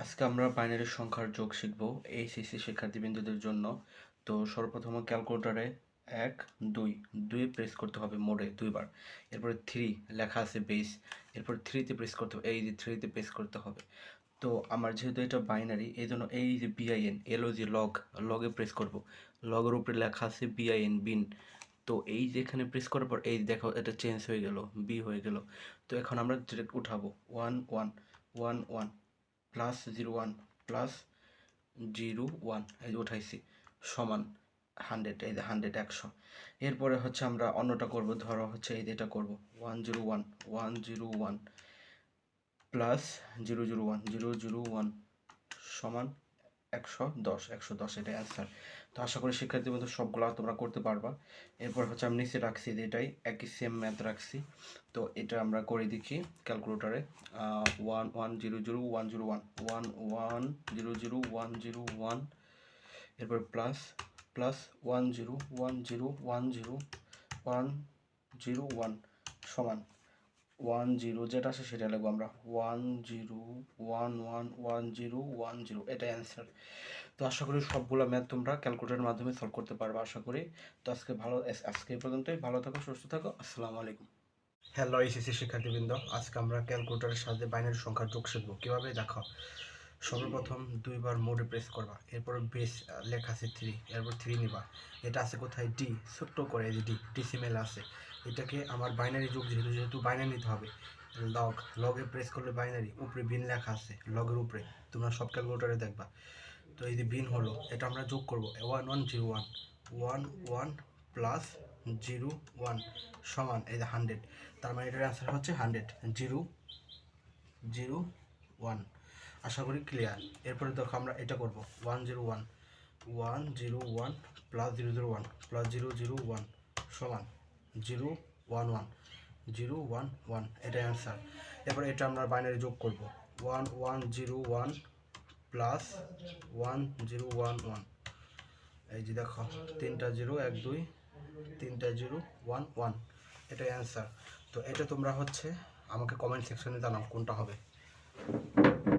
আজকে আমরা বাইনারি সংখ্যার যোগ শিখব এইচএসসি শিক্ষার্থীবৃন্দদের জন্য। তো সর্বপ্রথম ক্যালকুলেটরে 1 2 2 প্রেস করতে হবে মোডে দুইবার। এরপরে 3 লেখা আছে বেস, এরপর 3 তে প্রেস করতে হবে, এই যে 3 তে প্রেস করতে হবে। তো আমার যেহেতু এটা বাইনারি এই জন্য এই যে বিআইএন এলওজি লগে প্রেস করব। লগের উপরে লেখা আছে বিআইএন বিন। তো এই যে এখানে প্রেস করার পর এই দেখো এটা চেঞ্জ হয়ে গেল, বি হয়ে গেল। তো এখন আমরা ডিরেক্ট উঠাবো 1 1 1 1 প্লাস 01 প্লাস 01, এই যে উঠাইছি, সমান 100, এই যে 100 100। এরপরে হচ্ছে আমরা অন্যটা করব, ধরো হচ্ছে এই যে এটা করব 101 101 প্লাস 001 001 সমান 110 110, এটাই অ্যান্সার। তো আশা করি শিক্ষার্থী বন্ধু সবগুলো তোমরা করতে পারবা। এরপর হচ্ছে আমি নিচে রাখছি যে এটাই একই সেম ম্যাথ রাখছি। তো এটা আমরা করে দেখি ক্যালকুলেটরে। 1 1 0 0 1 0 1 1 1 0 0 1 0 1, এরপর প্লাস প্লাস 1 0 1 0 1 0 1 সমান 10, যেটা আছে সেটা লিখবো আমরা 10 11 10, এটাই অ্যান্সার। তো আশা করি সবগুলো ম্যাথ তোমরা ক্যালকুলেটরের মাধ্যমে সলভ করতে পারবে আশা করি। তো আজকে এই পর্যন্তই। ভালো থাকো, সুস্থ থাকো, আসসালামু আলাইকুম। হ্যালো এইচএসসি শিক্ষার্থীবৃন্দ, আজকে আমরা ক্যালকুলেটরের সাহায্যে বাইনারি সংখ্যার যোগ শিখবো। কীভাবে দেখো, সর্বপ্রথম দুইবার মোডে প্রেস করবা, এরপর বেস লেখা আছে 3, এরপর 3 নিবা। এটা আছে কোথায়, ডি, ছোট্ট করে এই যে ডিসিমেল আছে। এটাকে আমার বাইনারি যোগ যেহেতু বাইনারি নিতে হবে, লগে প্রেস করলে বাইনারি, উপরে বিন লেখা আছে লগের উপরে, তোমরা সব ক্যালকুলেটরে দেখবা। তো এই যে বিন হলো, এটা আমরা যোগ করবো 1101 11 প্লাস 01 সমান এই যে 100। তার মানে এটার অ্যান্সার হচ্ছে 100 001। আশা করি ক্লিয়ার। এরপরে দেখো আমরা এটা করবো 101 101 প্লাস 001 প্লাস 001 সমান 011 011, এটাই অ্যান্সার। এরপরে এটা আমরা বাইনারি যোগ করবো 1101 প্লাস 1011, এই যে দেখো 3টা 0 1 2 3টা 0 1 1, এটাই অ্যান্সার। তো এটা তোমরা হচ্ছে আমাকে কমেন্ট সেকশনে জানাও কোনটা হবে।